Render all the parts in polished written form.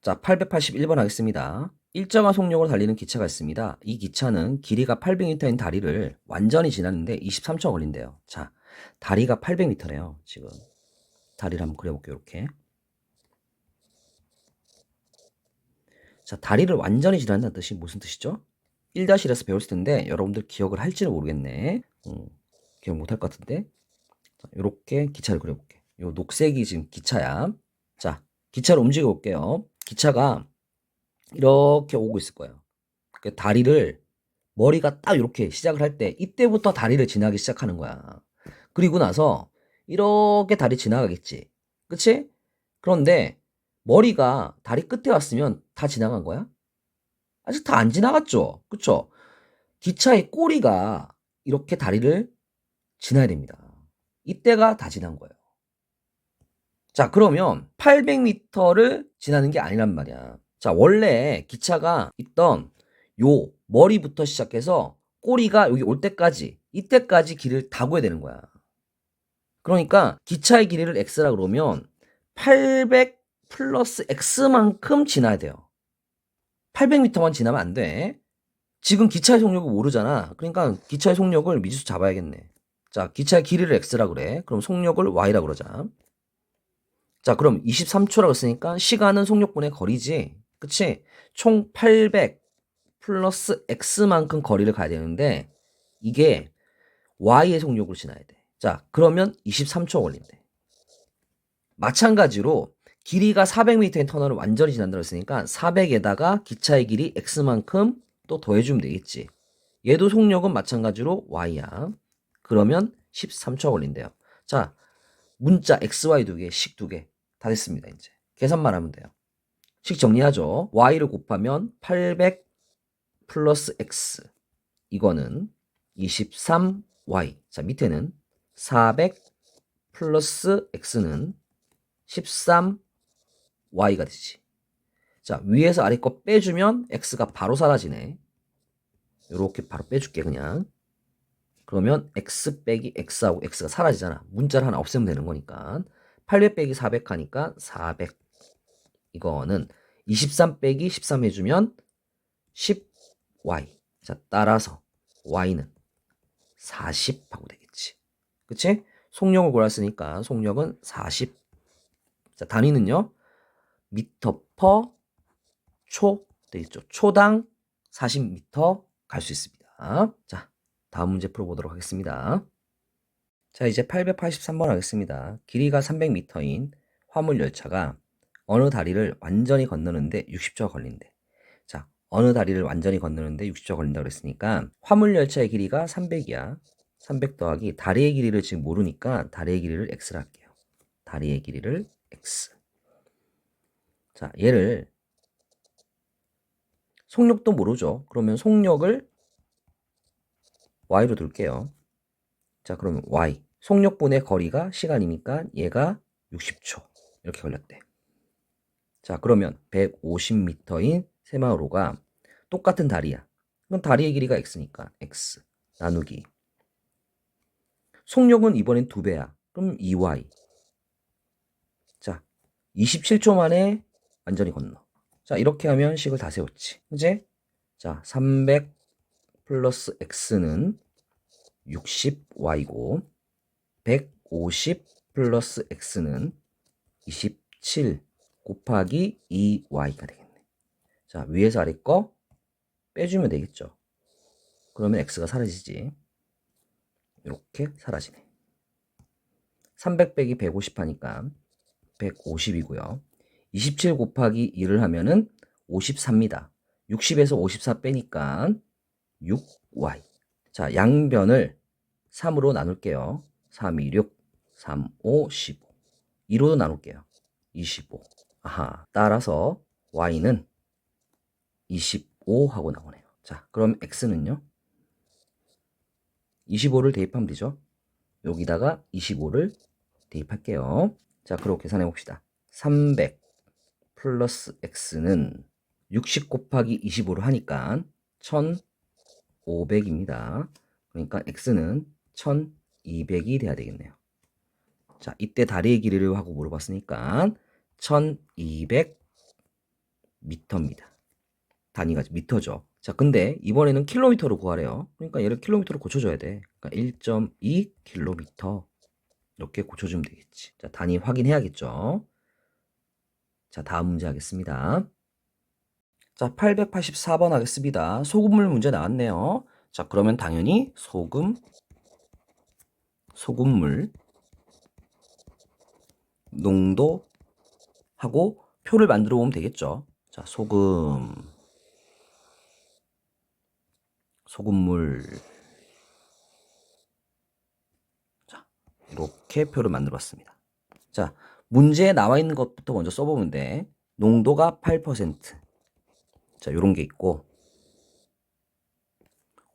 자, 881번 하겠습니다. 일정한 속력으로 달리는 기차가 있습니다. 이 기차는 길이가 800m인 다리를 완전히 지나는데 23초가 걸린대요. 자, 다리가 800m래요. 지금 다리를 한번 그려볼게요. 이렇게. 자, 다리를 완전히 지난다는 뜻이 무슨 뜻이죠? 1-1에서 배웠을 텐데 여러분들 기억을 할지는 모르겠네. 기억 못할 것 같은데. 자, 이렇게 기차를 그려볼게. 요 녹색이 지금 기차야. 자, 기차를 움직여 볼게요. 기차가 이렇게 오고 있을 거예요. 그 다리를 머리가 딱 이렇게 시작을 할 때 이때부터 다리를 지나기 시작하는 거야. 그리고 나서 이렇게 다리 지나가겠지. 그치? 그런데 머리가 다리 끝에 왔으면 다 지나간 거야? 아직 다 안 지나갔죠? 그쵸? 기차의 꼬리가 이렇게 다리를 지나야 됩니다. 이때가 다 지난 거예요. 자, 그러면 800m를 지나는 게 아니란 말이야. 자, 원래 기차가 있던 요 머리부터 시작해서 꼬리가 여기 올 때까지, 이때까지 길을 다 구해야 되는 거야. 그러니까 기차의 길이를 x라 그러면 800 플러스 x만큼 지나야 돼요. 800m만 지나면 안 돼. 지금 기차의 속력을 모르잖아. 그러니까 기차의 속력을 미지수 잡아야겠네. 자, 기차의 길이를 x라 그래. 그럼 속력을 y라 그러자. 자, 그럼 23초라고 했으니까 시간은 속력분의 거리지. 그치? 총 800 플러스 x만큼 거리를 가야 되는데 이게 y의 속력으로 지나야 돼. 자, 그러면 23초 걸린대. 마찬가지로 길이가 400m인 터널을 완전히 지난다고 했으니까 400에다가 기차의 길이 x만큼 또 더해주면 되겠지. 얘도 속력은 마찬가지로 y야. 그러면 13초 걸린대요. 자, 문자 xy 두 개, 식 두 개 다 됐습니다. 이제 계산만 하면 돼요. 식 정리하죠. y를 곱하면 800 플러스 x 이거는 23y. 자, 밑에는 400 플러스 x는 13y가 되지. 자, 위에서 아래 거 빼주면 x가 바로 사라지네. 요렇게 바로 빼줄게 그냥. 그러면 x 빼기 x하고 x가 사라지잖아. 문자를 하나 없애면 되는 거니까. 800 빼기 400 하니까 400. 이거는 23 빼기 13 해주면 10y. 자, 따라서 y는 40 하고 되겠지. 그치? 속력을 골랐으니까 속력은 40. 자, 단위는요. 미터 퍼 초 되겠죠. 초당 40m 갈 수 있습니다. 자, 다음 문제 풀어보도록 하겠습니다. 자, 이제 883번 하겠습니다. 길이가 300m인 화물 열차가 어느 다리를 완전히 건너는데 60초가 걸린대. 자, 어느 다리를 완전히 건너는데 60초가 걸린다고 그랬으니까 화물 열차의 길이가 300이야. 300 더하기 다리의 길이를 지금 모르니까 다리의 길이를 x를 할게요. 다리의 길이를 x. 자, 얘를 속력도 모르죠. 그러면 속력을 y로 둘게요. 자, 그러면 y. 속력분의 거리가 시간이니까 얘가 60초. 이렇게 걸렸대. 자, 그러면 150m인 세마로가 똑같은 다리야. 그럼 다리의 길이가 x니까 x 나누기. 속력은 이번엔 2배야. 그럼 2y. 자, 27초 만에 완전히 건너. 자, 이렇게 하면 식을 다 세웠지. 그지? 자, 300 플러스 x는 60y고 150 플러스 x는 27 곱하기 2y가 되겠네. 자, 위에서 아래 거 빼주면 되겠죠. 그러면 x가 사라지지. 이렇게 사라지네. 300 빼기 150 하니까 150이고요. 27 곱하기 2를 하면은 54입니다. 60에서 54 빼니까 6y. 자, 양변을 3으로 나눌게요. 3, 2, 6, 3, 5, 15. 2로도 나눌게요. 25. 아하. 따라서 y는 25 하고 나오네요. 자, 그럼 x는요? 25를 대입하면 되죠. 여기다가 25를 대입할게요. 자, 그럼 계산해 봅시다. 300 플러스 x는 60 곱하기 25를 하니까 1500입니다. 그러니까 x는 1200이 돼야 되겠네요. 자, 이때 다리의 길이를 하고 물어봤으니까 1200 미터입니다. 단위가 미터죠. 자, 근데 이번에는 킬로미터로 구하래요. 그러니까 얘를 킬로미터로 고쳐줘야 돼. 그러니까 1.2 킬로미터 이렇게 고쳐주면 되겠지. 자, 단위 확인해야겠죠. 자, 다음 문제 하겠습니다. 자, 884번 하겠습니다. 소금물 문제 나왔네요. 자, 그러면 당연히 소금물 농도하고 표를 만들어 보면 되겠죠. 자, 소금물. 자, 이렇게 표를 만들어 봤습니다. 자, 문제에 나와 있는 것부터 먼저 써보면 돼. 농도가 8%. 자, 요런 게 있고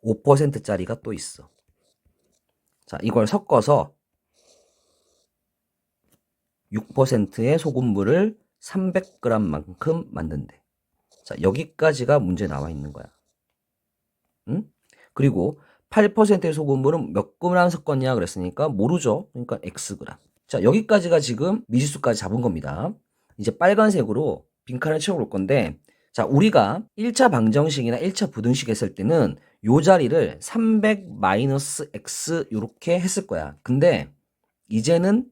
5%짜리가 또 있어. 자, 이걸 섞어서 6%의 소금물을 300g만큼 만든대. 자, 여기까지가 문제 나와 있는 거야. 응? 그리고 8%의 소금물은 몇 그램 섞었냐 그랬으니까 모르죠. 그러니까 Xg. 자, 여기까지가 지금 미지수까지 잡은 겁니다. 이제 빨간색으로 빈칸을 채워볼 건데, 자, 우리가 1차 방정식이나 1차 부등식 했을 때는 요 자리를 300-x 이렇게 했을 거야. 근데 이제는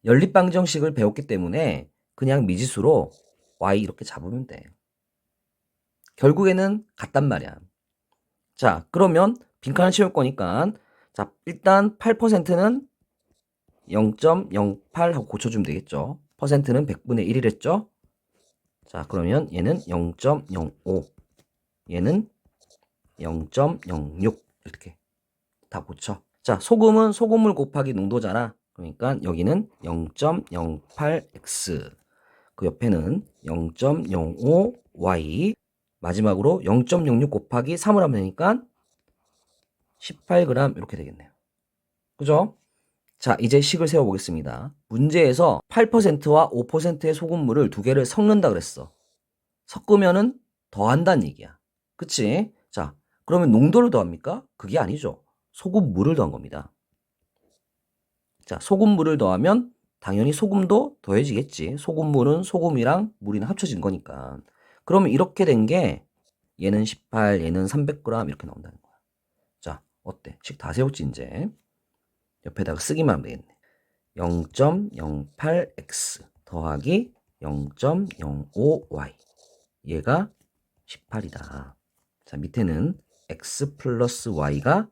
연립방정식을 배웠기 때문에 그냥 미지수로 y 이렇게 잡으면 돼. 결국에는 같단 말이야. 자, 그러면 빈칸을 채울 거니까 자, 일단 8%는 0.08 하고 고쳐주면 되겠죠. 퍼센트는 100분의 1이랬죠. 자, 그러면 얘는 0.05, 얘는 0.06 이렇게 다 고쳐. 자, 소금은 소금물 곱하기 농도잖아. 그러니까 여기는 0.08x, 그 옆에는 0.05y, 마지막으로 0.06 곱하기 3을 하면 되니까 18g 이렇게 되겠네요. 그죠? 자, 이제 식을 세워보겠습니다. 문제에서 8%와 5%의 소금물을 두 개를 섞는다 그랬어. 섞으면은 더한다는 얘기야. 그치? 자, 그러면 농도를 더합니까? 그게 아니죠. 소금물을 더한 겁니다. 자, 소금물을 더하면 당연히 소금도 더해지겠지. 소금물은 소금이랑 물이랑 합쳐진 거니까. 그러면 이렇게 된 게 얘는 18, 얘는 300g 이렇게 나온다는 거야. 자, 어때? 식 다 세웠지 이제. 옆에다가 쓰기만 하면 되겠네. 0.08x 더하기 0.05y. 얘가 18이다. 자, 밑에는 x 플러스 y가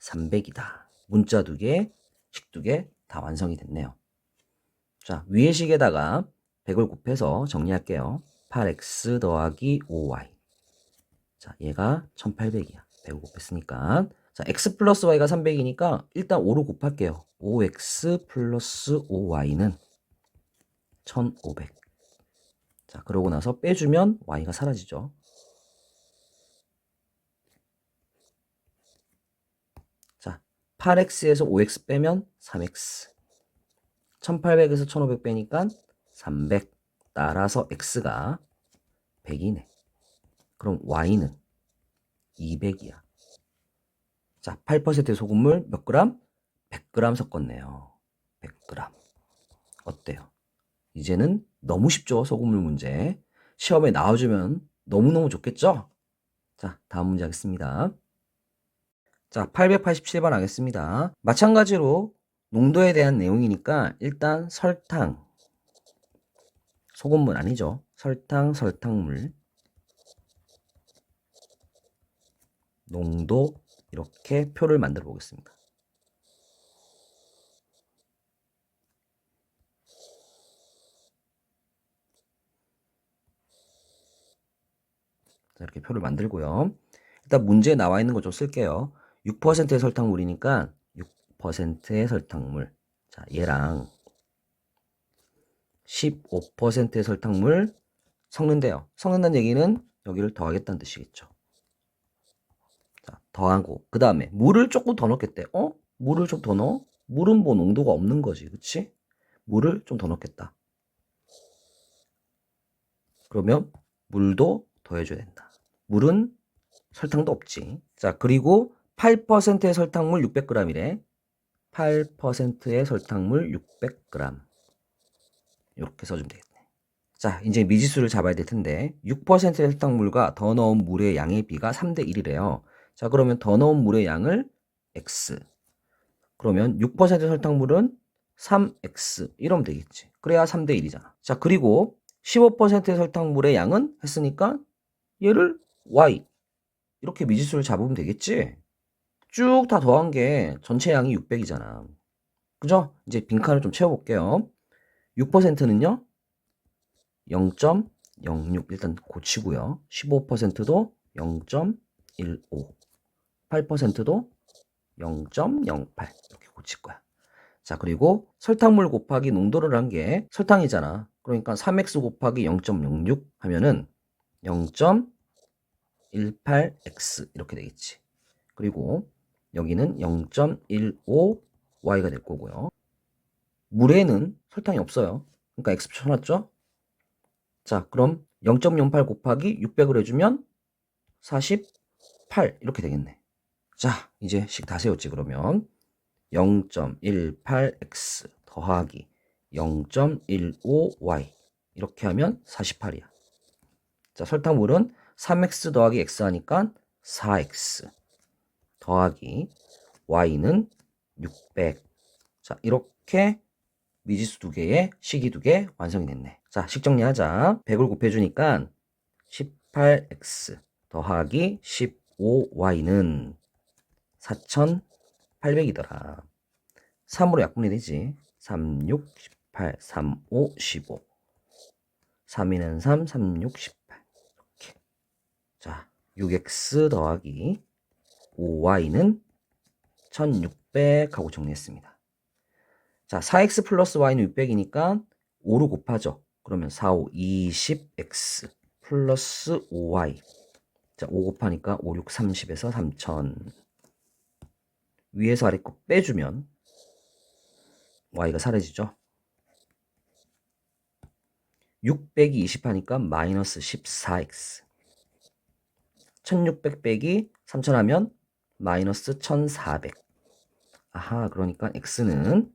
300이다. 문자 두 개, 식 두 개 다 완성이 됐네요. 자, 위의 식에다가 100을 곱해서 정리할게요. 8x 더하기 5y. 자, 얘가 1800이야. 100을 곱했으니까. 자, x 플러스 y가 300이니까 일단 5로 곱할게요. 5x 플러스 5y는 1500. 자, 그러고 나서 빼주면 y가 사라지죠. 자, 8x에서 5x 빼면 3x. 1800에서 1500 빼니까 300. 따라서 x가 100이네. 그럼 y는 200이야. 자, 8%의 소금물 몇 그램? 100g 섞었네요. 100g. 어때요? 이제는 너무 쉽죠? 소금물 문제. 시험에 나와주면 너무너무 좋겠죠? 자, 다음 문제 하겠습니다. 자, 887번 하겠습니다. 마찬가지로 농도에 대한 내용이니까 일단 설탕, 소금물 아니죠? 설탕물, 농도 이렇게 표를 만들어 보겠습니다. 자, 이렇게 표를 만들고요. 일단 문제에 나와 있는 거 좀 쓸게요. 6%의 설탕물이니까 6%의 설탕물. 자, 얘랑 15%의 설탕물 섞는데요. 섞는다는 얘기는 여기를 더하겠다는 뜻이겠죠. 자, 더하고 그 다음에 물을 조금 더 넣겠대. 물을 좀 더 넣어? 물은 뭐 농도가 없는 거지, 그치? 물을 좀 더 넣겠다. 그러면 물도 더해줘야 된다. 물은 설탕도 없지. 자, 그리고 8%의 설탕물 600g이래. 8%의 설탕물 600g. 이렇게 써주면 되겠네. 자, 이제 미지수를 잡아야 될 텐데 6%의 설탕물과 더 넣은 물의 양의 비가 3대 1이래요. 자, 그러면 더 넣은 물의 양을 x. 그러면 6% 설탕물은 3x 이러면 되겠지. 그래야 3대 1이잖아. 자, 그리고 15%의 설탕물의 양은 했으니까 얘를 y. 이렇게 미지수를 잡으면 되겠지. 쭉 다 더한 게 전체 양이 600이잖아. 그죠? 이제 빈칸을 좀 채워볼게요. 6%는요? 0.06 일단 고치고요. 15%도 0.15, 8%도 0.08 이렇게 고칠 거야. 자, 그리고 설탕물 곱하기 농도를 한 게 설탕이잖아. 그러니까 3x 곱하기 0.06 하면은 0.18x 이렇게 되겠지. 그리고 여기는 0.15y가 될 거고요. 물에는 설탕이 없어요. 그러니까 x 쳐놨죠? 자, 그럼 0.08 곱하기 600을 해주면 48 이렇게 되겠네. 자, 이제 식 다 세웠지. 그러면 0.18x 더하기 0.15y 이렇게 하면 48이야. 자, 설탕물은 3x 더하기 x 하니까 4x 더하기 y는 600. 자, 이렇게 미지수 두 개에 식이 두 개 완성이 됐네. 자, 식 정리하자. 100을 곱해주니까 18x 더하기 15y는 4800이더라. 3으로 약분이 되지. 3, 6, 18, 3, 5, 15. 3, 2는 3, 3, 6, 18. 이렇게. 자, 6x 더하기 5y는 1600 하고 정리했습니다. 자, 4x 플러스 y는 600이니까 5로 곱하죠. 그러면 4, 5, 20x 플러스 5y. 자, 5 곱하니까 5, 6, 30에서 3000. 위에서 아래 거 빼주면 y가 사라지죠. 6 빼기 20 하니까 마이너스 14x. 1600 빼기 3000 하면 마이너스 1400. 아하, 그러니까 x는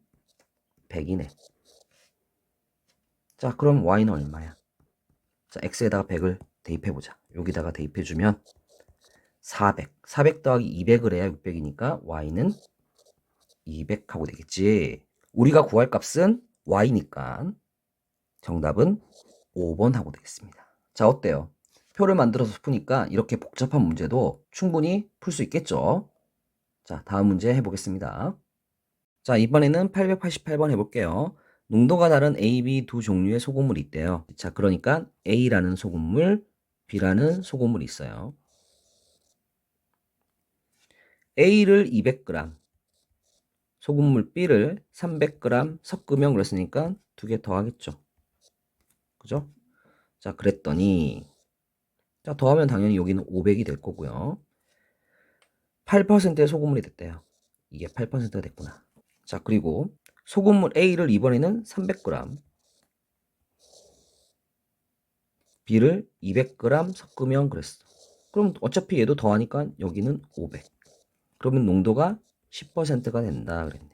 100이네. 자, 그럼 y는 얼마야? 자, x에다가 100을 대입해보자. 여기다가 대입해주면 400. 400 더하기 200을 해야 600이니까 y는 200 하고 되겠지. 우리가 구할 값은 y니까 정답은 5번 하고 되겠습니다. 자, 어때요? 표를 만들어서 푸니까 이렇게 복잡한 문제도 충분히 풀 수 있겠죠? 자, 다음 문제 해보겠습니다. 자, 이번에는 888번 해볼게요. 농도가 다른 A, B 두 종류의 소금물이 있대요. 자, 그러니까 A라는 소금물, B라는 소금물이 있어요. A를 200g, 소금물 B를 300g 섞으면 그랬으니까 두 개 더하겠죠. 그죠? 자, 그랬더니 자, 더하면 당연히 여기는 500이 될 거고요. 8%의 소금물이 됐대요. 이게 8%가 됐구나. 자, 그리고 소금물 A를 이번에는 300g, B를 200g 섞으면 그랬어. 그럼 어차피 얘도 더하니까 여기는 500. 그러면 농도가 10%가 된다 그랬네.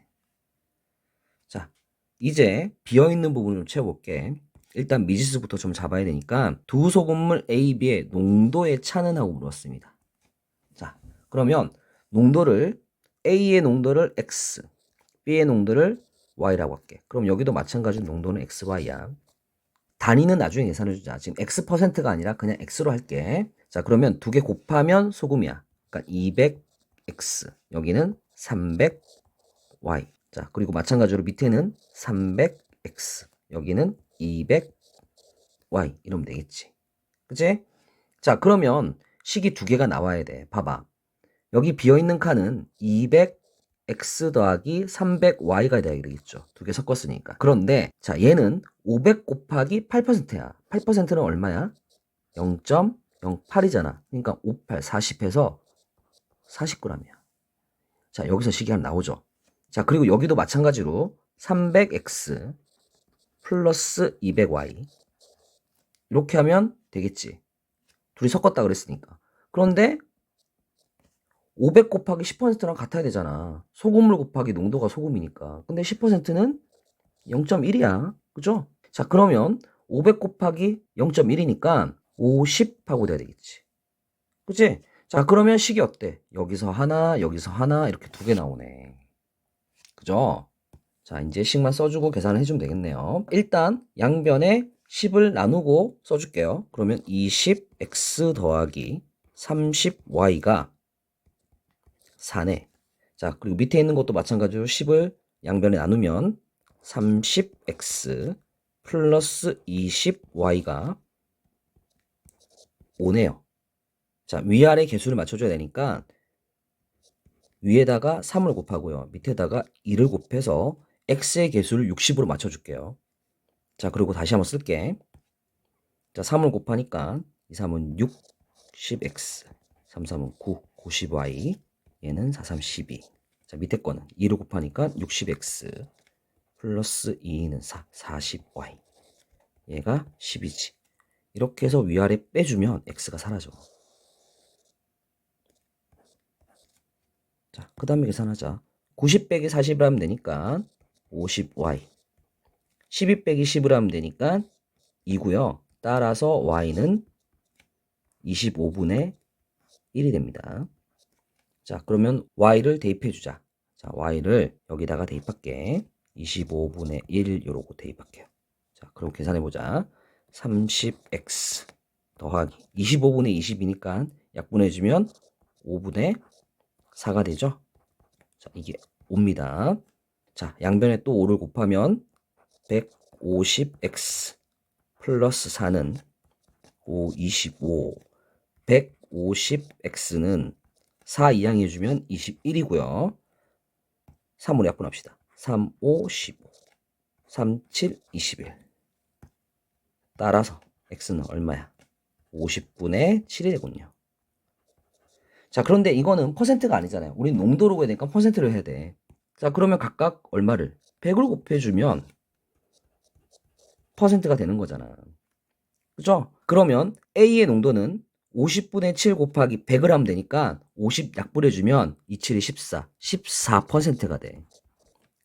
자, 이제 비어있는 부분을 좀 채워볼게. 일단 미지수부터 좀 잡아야 되니까 두 소금물 A, B의 농도의 차는 하고 물었습니다. 자, 그러면 농도를 A의 농도를 X, B의 농도를 Y라고 할게. 그럼 여기도 마찬가지로 농도는 X, Y야. 단위는 나중에 계산해주자. 지금 X%가 아니라 그냥 X로 할게. 자, 그러면 두 개 곱하면 소금이야. 그러니까 200X, 여기는 300Y. 자, 그리고 마찬가지로 밑에는 300X, 여기는 200Y. 이러면 되겠지. 그치? 자, 그러면 식이 두 개가 나와야 돼. 봐봐. 여기 비어있는 칸은 200x 더하기 300y가 돼야 되겠죠. 두 개 섞었으니까. 그런데 자, 얘는 500 곱하기 8%야. 8%는 얼마야? 0.08이잖아. 그러니까 58, 40해서 40g이야. 자, 여기서 식이 하나 나오죠. 자, 그리고 여기도 마찬가지로 300x 플러스 200y 이렇게 하면 되겠지. 둘이 섞었다 그랬으니까. 그런데 500 곱하기 10%랑 같아야 되잖아. 소금물 곱하기 농도가 소금이니까. 근데 10%는 0.1이야. 그죠? 자, 그러면 500 곱하기 0.1이니까 50 하고 돼야 되겠지. 그치? 자, 그러면 식이 어때? 여기서 하나, 여기서 하나, 이렇게 두 개 나오네. 그죠? 자, 이제 식만 써주고 계산을 해주면 되겠네요. 일단 양변에 10을 나누고 써줄게요. 그러면 20x 더하기 30y가 4네. 자, 그리고 밑에 있는 것도 마찬가지로 10을 양변에 나누면 30x 플러스 20y가 5네요. 자, 위아래 개수를 맞춰줘야 되니까 위에다가 3을 곱하고요. 밑에다가 2를 곱해서 x의 개수를 60으로 맞춰줄게요. 자, 그리고 다시 한번 쓸게. 자, 3을 곱하니까 2, 3은 6, 10x, 3, 3은 9, 90y, 얘는 4, 3, 12. 자, 밑에 거는 2를 곱하니까 60x 플러스 2는 4, 40y. 얘가 10이지. 이렇게 해서 위아래 빼주면 x가 사라져. 자, 그 다음에 계산하자. 90 빼기 40을 하면 되니까 50y. 12 빼기 10을 하면 되니까 2고요. 따라서 y는 25분의 1이 됩니다. 자, 그러면 y를 대입해 주자. 자, y를 여기다가 대입할게. 25분의 1 요러고 대입할게요. 자, 그럼 계산해 보자. 30x 더하기 25분의 20이니까 약분해 주면 5분의 4가 되죠. 자, 이게 5입니다. 자, 양변에 또 5를 곱하면 150x 플러스 4는 5, 25. 150x는 4 이항 해주면 21이고요. 3으로 약분합시다. 3, 5, 15. 3, 7, 21. 따라서 x는 얼마야? 50분의 7이 되군요. 자, 그런데 이거는 퍼센트가 아니잖아요. 우린 농도로 해야 되니까 퍼센트를 해야 돼. 자, 그러면 각각 얼마를? 100을 곱해주면 퍼센트가 되는 거잖아. 그죠? 그러면 A의 농도는 50분의 7 곱하기 100을 하면 되니까 50 약분해주면 27이 14, 14%가 돼.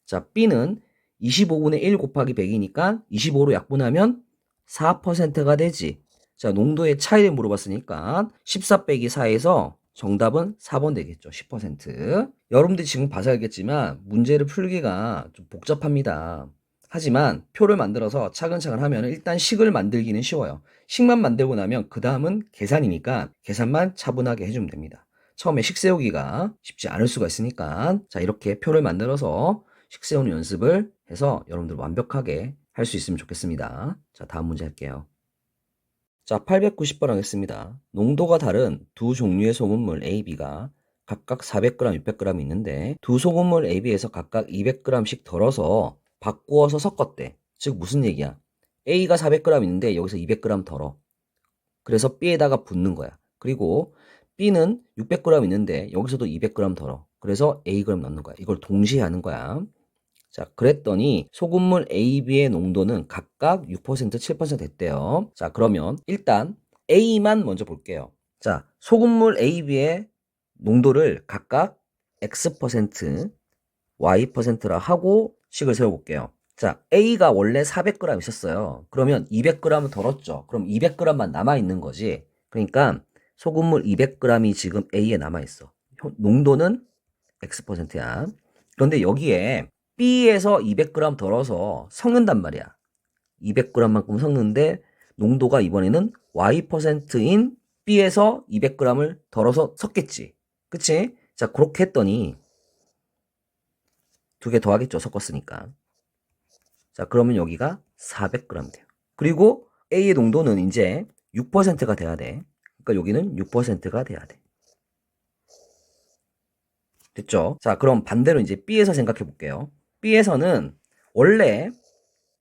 자, B는 25분의 1 곱하기 100이니까 25로 약분하면 4%가 되지. 자, 농도의 차이를 물어봤으니까 14 빼기 4에서 정답은 4번 되겠죠. 10%. 여러분들이 지금 봐서 알겠지만 문제를 풀기가 좀 복잡합니다. 하지만 표를 만들어서 차근차근 하면 일단 식을 만들기는 쉬워요. 식만 만들고 나면 그 다음은 계산이니까 계산만 차분하게 해주면 됩니다. 처음에 식 세우기가 쉽지 않을 수가 있으니까 자, 이렇게 표를 만들어서 식 세우는 연습을 해서 여러분들 완벽하게 할 수 있으면 좋겠습니다. 자, 다음 문제 할게요. 자, 890번 하겠습니다. 농도가 다른 두 종류의 소금물 A, B가 각각 400g, 600g 있는데 두 소금물 A, B에서 각각 200g씩 덜어서 바꾸어서 섞었대. 즉 무슨 얘기야? A가 400g 있는데 여기서 200g 덜어. 그래서 B에다가 붓는 거야. 그리고 B는 600g 있는데 여기서도 200g 덜어. 그래서 A g 넣는 거야. 이걸 동시에 하는 거야. 자, 그랬더니 소금물 A, B의 농도는 각각 6%, 7% 됐대요. 자, 그러면 일단 A만 먼저 볼게요. 자, 소금물 A, B의 농도를 각각 X%, Y%라 하고 식을 세워볼게요. 자, A가 원래 400g 있었어요. 그러면 200g 덜었죠. 그럼 200g만 남아있는 거지. 그러니까 소금물 200g이 지금 A에 남아있어. 농도는 X%야. 그런데 여기에 B에서 200g 덜어서 섞는단 말이야. 200g만큼 섞는데 농도가 이번에는 Y%인 B에서 200g을 덜어서 섞겠지. 그치? 자, 그렇게 했더니 두 개 더하겠죠. 섞었으니까. 자, 그러면 여기가 400g 돼요. 그리고 A의 농도는 이제 6%가 돼야 돼. 그러니까 여기는 6%가 돼야 돼. 됐죠? 자, 그럼 반대로 이제 B에서 생각해 볼게요. B에서는 원래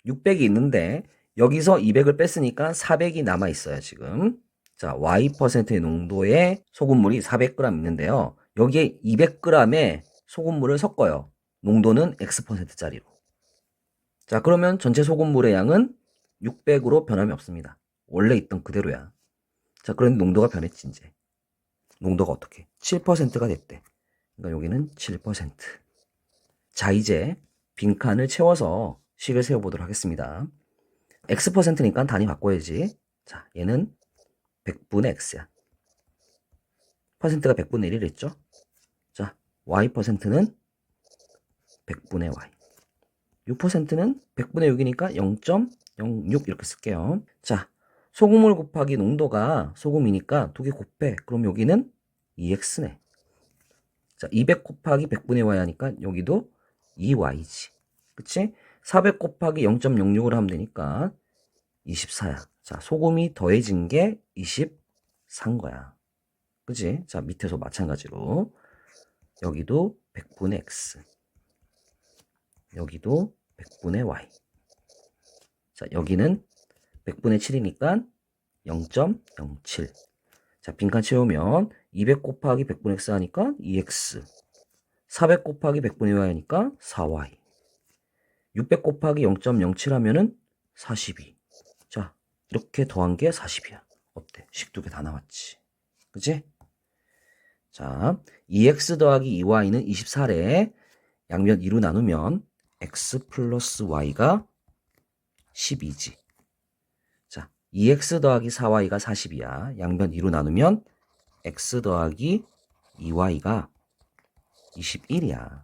600이 있는데 여기서 200을 뺐으니까 400이 남아 있어요, 지금. 자, Y%의 농도의 소금물이 400g 있는데요. 여기에 200g의 소금물을 섞어요. 농도는 X%짜리로. 자, 그러면 전체 소금물의 양은 600으로 변함이 없습니다. 원래 있던 그대로야. 자, 그런데 농도가 변했지, 이제. 농도가 어떻게? 7%가 됐대. 그러니까 여기는 7%. 자, 이제 빈칸을 채워서 식을 세워보도록 하겠습니다. x%니까 단위 바꿔야지. 자, 얘는 100분의 x야. 퍼센트가 100분의 1이랬죠? 자, y%는 100분의 y. 6%는 100분의 6이니까 0.06 이렇게 쓸게요. 자, 소금물 곱하기 농도가 소금이니까 두 개 곱해. 그럼 여기는 2x네. 자, 200 곱하기 100분의 y 하니까 여기도 2y지. 그치? 400 곱하기 0.06을 하면 되니까 24야. 자, 소금이 더해진 게 24인 거야. 그치? 자, 밑에서 마찬가지로 여기도 100분의 x. 여기도 100분의 y. 자, 여기는 100분의 7이니까 0.07. 자, 빈칸 채우면 200 곱하기 100분의 x 하니까 2x. 400 곱하기 100분의 y 하니까 4y. 600 곱하기 0.07 하면은 42. 자, 이렇게 더한 게 40이야. 어때? 식 두 개 다 나왔지. 그치? 자, 2x 더하기 2y는 24래. 양면 2로 나누면 x 플러스 y가 12지. 자, 2x 더하기 4y가 40이야. 양면 2로 나누면 x 더하기 2y가 21이야.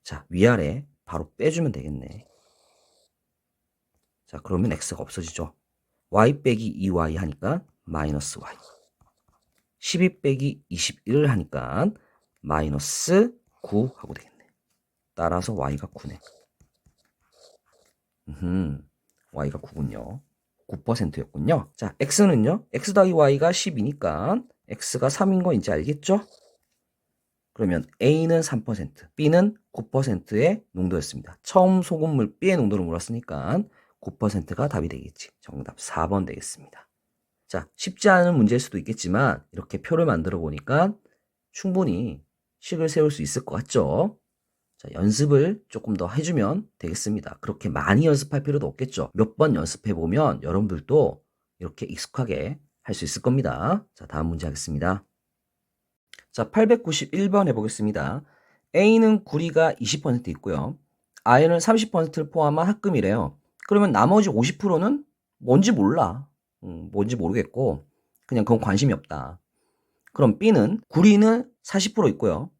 자, 위아래 바로 빼주면 되겠네. 자, 그러면 x가 없어지죠. y 빼기 2y 하니까 마이너스 y. 12 빼기 21을 하니까 마이너스 9 하고 되겠네. 따라서 y가 9네. y가 9군요. 9%였군요. 자, x는요. x 더하기 y가 10이니까 x가 3인 거 이제 알겠죠? 그러면 A는 3%, B는 9%의 농도였습니다. 처음 소금물 B의 농도를 물었으니까 9%가 답이 되겠지. 정답 4번 되겠습니다. 자, 쉽지 않은 문제일 수도 있겠지만 이렇게 표를 만들어 보니까 충분히 식을 세울 수 있을 것 같죠? 자, 연습을 조금 더 해주면 되겠습니다. 그렇게 많이 연습할 필요도 없겠죠. 몇 번 연습해 보면 여러분들도 이렇게 익숙하게 할 수 있을 겁니다. 자, 다음 문제 하겠습니다. 자, 891번 해보겠습니다. A는 구리가 20% 있고요. I는 30%를 포함한 합금이래요. 그러면 나머지 50%는 뭔지 몰라. 뭔지 모르겠고 그냥 그건 관심이 없다. 그럼 B는 구리는 40% 있고요.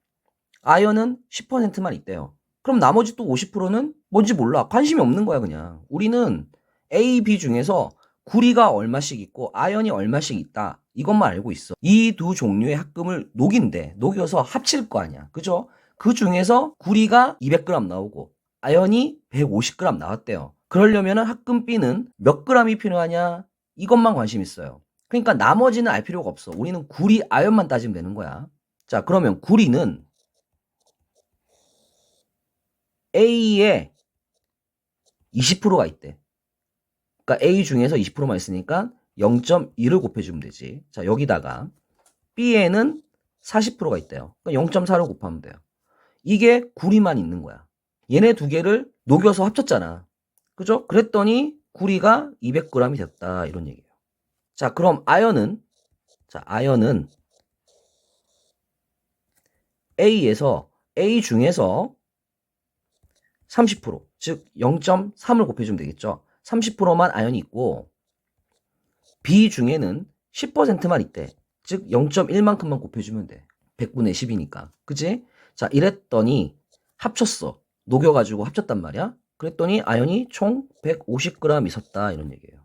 아연은 10%만 있대요. 그럼 나머지 또 50%는 뭔지 몰라. 관심이 없는 거야 그냥. 우리는 A, B 중에서 구리가 얼마씩 있고 아연이 얼마씩 있다. 이것만 알고 있어. 이 두 종류의 합금을 녹인대. 녹여서 합칠 거 아니야. 그죠? 그 중에서 구리가 200g 나오고 아연이 150g 나왔대요. 그러려면 합금 B는 몇 g이 필요하냐? 이것만 관심 있어요. 그러니까 나머지는 알 필요가 없어. 우리는 구리, 아연만 따지면 되는 거야. 자, 그러면 구리는 A에 20%가 있대. 그러니까 A 중에서 20%만 있으니까 0.1을 곱해주면 되지. 자, 여기다가 B에는 40%가 있대요. 그러니까 0.4를 곱하면 돼요. 이게 구리만 있는 거야. 얘네 두 개를 녹여서 합쳤잖아. 그죠? 그랬더니 구리가 200g이 됐다. 이런 얘기예요. 자, 그럼 아연은 A 중에서 30%, 즉 0.3을 곱해주면 되겠죠. 30%만 아연이 있고 B 중에는 10%만 있대. 즉 0.1만큼만 곱해주면 돼. 100분의 10이니까. 그치? 자, 이랬더니 합쳤어. 녹여가지고 합쳤단 말이야. 그랬더니 아연이 총 150g 있었다. 이런 얘기예요.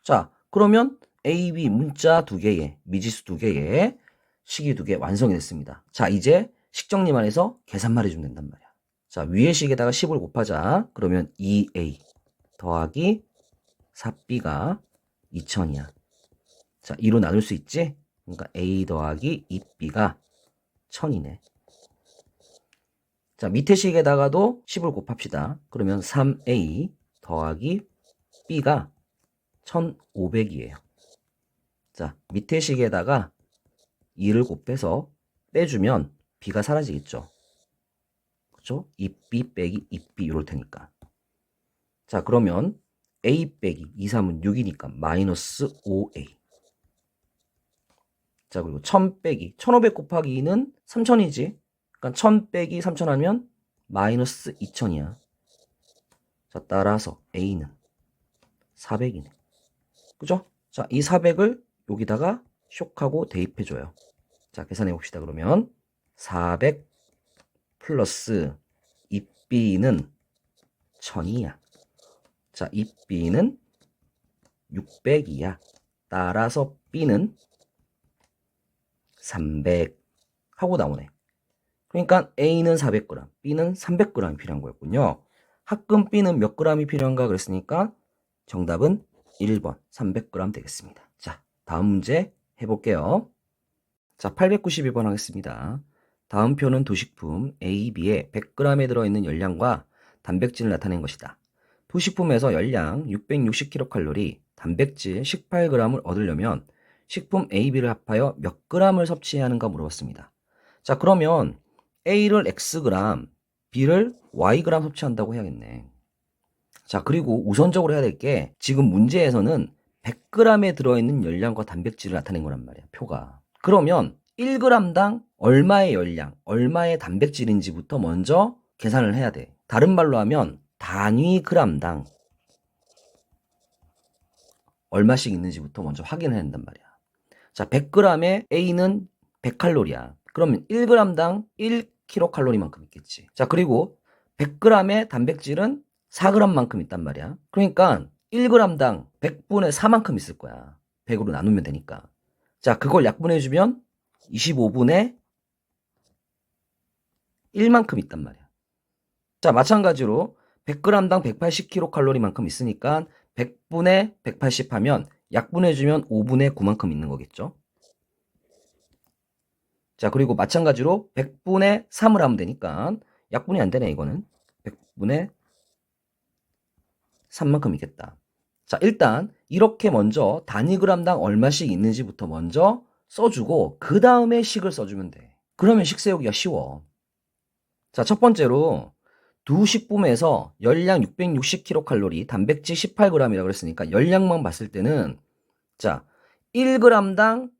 자, 그러면 A, B 문자 두 개에 미지수 두 개에 식이 두 개 완성이 됐습니다. 자, 이제 식정리만 해서 계산만 해주면 된단 말이야. 자, 위의 식에다가 10을 곱하자. 그러면 2A 더하기 4B가 2000이야. 자, 2로 나눌 수 있지? 그러니까 A 더하기 2B가 1000이네. 자, 밑에 식에다가도 10을 곱합시다. 그러면 3A 더하기 B가 1500이에요. 자, 밑에 식에다가 2를 곱해서 빼주면 B가 사라지겠죠. 그렇죠? 2B 빼기 2B 이럴 테니까. 자, 그러면 A 빼기 2, 3은 6이니까 마이너스 5A. 자, 그리고 1000 빼기 1500 곱하기 2는 3000이지. 그러니까 1000 빼기 3000 하면 마이너스 2000이야. 자, 따라서 A는 400이네. 그죠? 자, 이 400을 여기다가 쇽하고 대입해줘요. 자, 계산해 봅시다. 그러면 400 플러스 이 B는 1000이야. 자, 이 B는 600이야. 따라서 B는 300 하고 나오네. 그러니까 A는 400g, B는 300g이 필요한 거였군요. 합금 B는 몇 g이 필요한가 그랬으니까 정답은 1번 300g 되겠습니다. 자, 다음 문제 해볼게요. 자, 892번 하겠습니다. 다음 표는 도식품 A, B에 100g에 들어있는 열량과 단백질을 나타낸 것이다. 도식품에서 열량 660kcal, 단백질 18g을 얻으려면 식품 A, B를 합하여 몇 g을 섭취해야 하는가 물어봤습니다. 자, 그러면 A를 Xg, B를 Yg 섭취한다고 해야겠네. 자, 그리고 우선적으로 해야 될 게 지금 문제에서는 100g에 들어있는 열량과 단백질을 나타낸 거란 말이야, 표가. 그러면 1g당 얼마의 열량, 얼마의 단백질인지부터 먼저 계산을 해야 돼. 다른 말로 하면 단위 g당 얼마씩 있는지부터 먼저 확인해야 된단 말이야. 자, 100g에 A는 100칼로리야. 그러면 1g당 1kcal만큼 있겠지. 자, 그리고 100g의 단백질은 4g만큼 있단 말이야. 그러니까 1g당 100분의 4만큼 있을 거야. 100으로 나누면 되니까. 자, 그걸 약분해주면 25분의 1만큼 있단 말이야. 자, 마찬가지로 100g당 180kcal만큼 있으니까 100분의 180 하면 약분해주면 5분의 9만큼 있는 거겠죠. 자, 그리고 마찬가지로 100분의 3을 하면 되니까 약분이 안 되네, 이거는. 100분의 3만큼 있겠다. 자, 일단 이렇게 먼저 단위 g당 얼마씩 있는지부터 먼저 써주고 그 다음에 식을 써주면 돼. 그러면 식 세우기가 쉬워. 자, 첫 번째로 두 식품에서 열량 660kcal, 단백질 18g이라고 그랬으니까 열량만 봤을 때는 자, 1g당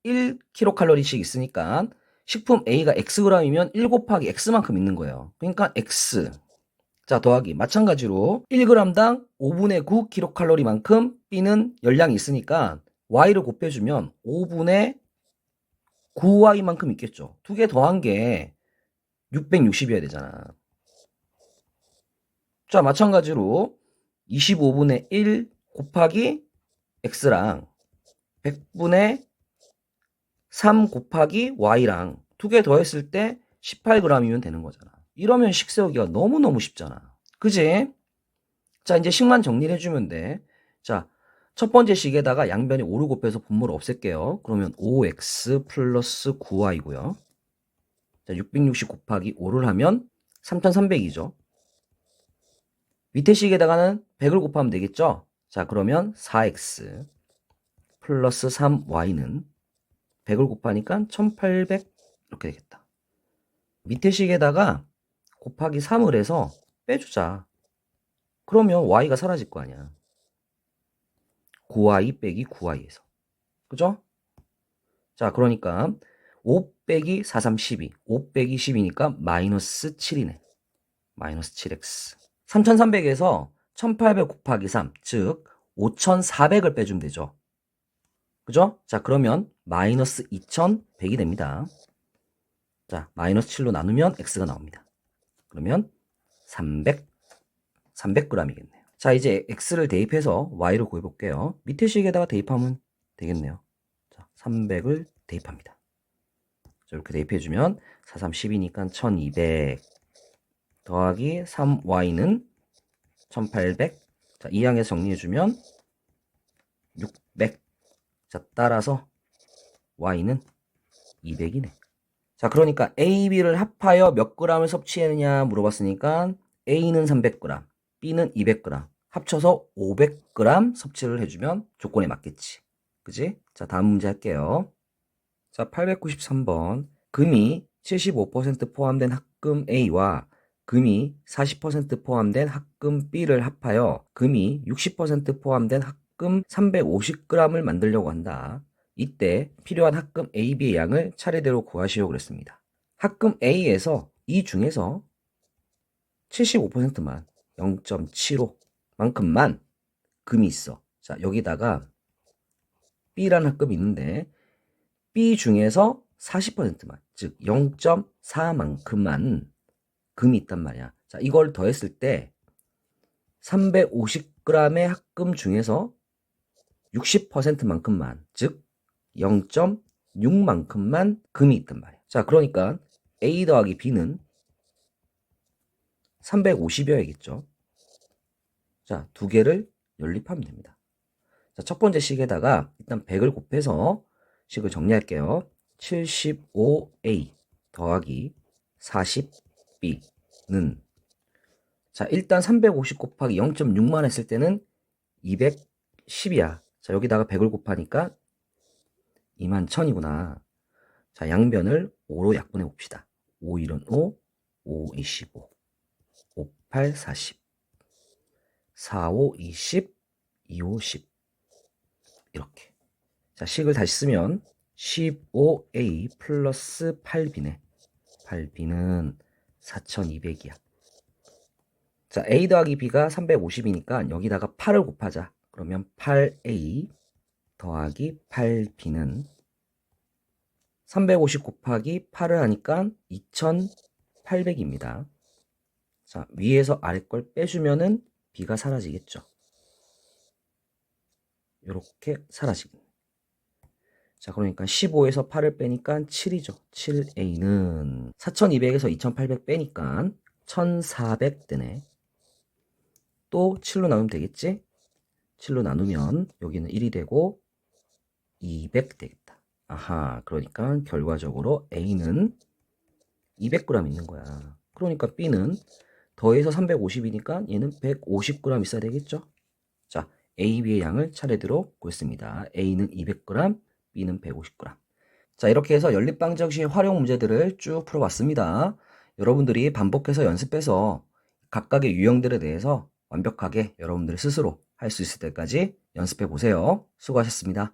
1kcal씩 있으니까 식품 A가 Xg이면 1 곱하기 X만큼 있는 거예요. 그러니까 X. 자, 더하기. 마찬가지로 1g당 5분의 9kcal만큼 B는 열량이 있으니까 Y를 곱해주면 5분의 9Y만큼 있겠죠. 두 개 더한 게 660이어야 되잖아. 자, 마찬가지로 25분의 1 곱하기 X랑 100분의 3 곱하기 Y랑 두 개 더했을 때 18g이면 되는 거잖아. 이러면 식 세우기가 너무너무 쉽잖아. 그지? 자, 이제 식만 정리를 해주면 돼. 자, 첫 번째 식에다가 양변에 5를 곱해서 분모를 없앨게요. 그러면 5x 플러스 9y고요. 자, 660 곱하기 5를 하면 3300이죠. 밑에 식에다가는 100을 곱하면 되겠죠? 자, 그러면 4x 플러스 3y는 100을 곱하니까 1800 이렇게 되겠다. 밑에 식에다가 곱하기 3을 해서 빼주자. 그러면 y가 사라질 거 아니야. 9y 빼기 9y에서. 그죠? 자, 그러니까 5 빼기 4, 3, 12. 5 빼기 10이니까 마이너스 7이네. 마이너스 7x. 3300에서 1800 곱하기 3, 즉 5400을 빼주면 되죠. 그죠? 자, 그러면 마이너스 2100이 됩니다. 자, 마이너스 7로 나누면 x가 나옵니다. 그러면 300g이겠네요. 자, 이제 x를 대입해서 y를 구해볼게요. 밑에 식에다가 대입하면 되겠네요. 자, 300을 대입합니다. 자, 이렇게 대입해주면 4, 3, 12니까 1200 더하기 3y는 1800. 자, 이 항에서 정리해주면 600. 자, 따라서 y는 200이네. 자, 그러니까 A, B를 합하여 몇 g을 섭취했느냐 물어봤으니까 A는 300g, B는 200g, 합쳐서 500g 섭취를 해주면 조건에 맞겠지. 그지? 자, 다음 문제 할게요. 자, 893번. 금이 75% 포함된 합금 A와 금이 40% 포함된 합금 B를 합하여 금이 60% 포함된 합금 350g을 만들려고 한다. 이때 필요한 합금 A, B의 양을 차례대로 구하시오 그랬습니다. 합금 A에서 이 중에서 75%만 0.75만큼만 금이 있어. 자, 여기다가 B라는 합금이 있는데 B 중에서 40%만, 즉 0.4만큼만 금이 있단 말이야. 자, 이걸 더했을 때 350g의 합금 중에서 60%만큼만, 즉 0.6만큼만 금이 있단 말이야. 자, 그러니까 A 더하기 B는 350여야겠죠. 자, 두 개를 연립하면 됩니다. 자, 첫 번째 식에다가 일단 100을 곱해서 식을 정리할게요. 75A 더하기 40B는, 자, 일단 350 곱하기 0.6만 했을 때는 210이야. 자, 여기다가 100을 곱하니까 21,000이구나. 자, 양변을 5로 약분해 봅시다. 5, 1은 5, 5, 25, 5, 8, 40, 4, 5, 20, 2, 5, 10. 이렇게. 자, 식을 다시 쓰면 15A 플러스 8B네. 8B는 4200이야. 자, A 더하기 B가 350이니까 여기다가 8을 곱하자. 그러면 8A 더하기 8B는 350 곱하기 8을 하니까 2800입니다. 자, 위에서 아래 걸 빼주면은 B가 사라지겠죠. 이렇게 사라지겠네. 자, 그러니까 15에서 8을 빼니까 7이죠. 7A는 4200에서 2800 빼니까 1400 되네. 또 7로 나누면 되겠지? 7로 나누면 여기는 1이 되고 200 되겠다. 아하, 그러니까 결과적으로 A는 200g 있는 거야. 그러니까 B는 더해서 350이니까 얘는 150g 있어야 되겠죠? 자, A, B의 양을 차례대로 구했습니다. A는 200g, B는 150g. 자, 이렇게 해서 연립방정식의 활용 문제들을 쭉 풀어봤습니다. 여러분들이 반복해서 연습해서 각각의 유형들에 대해서 완벽하게 여러분들 스스로 할 수 있을 때까지 연습해 보세요. 수고하셨습니다.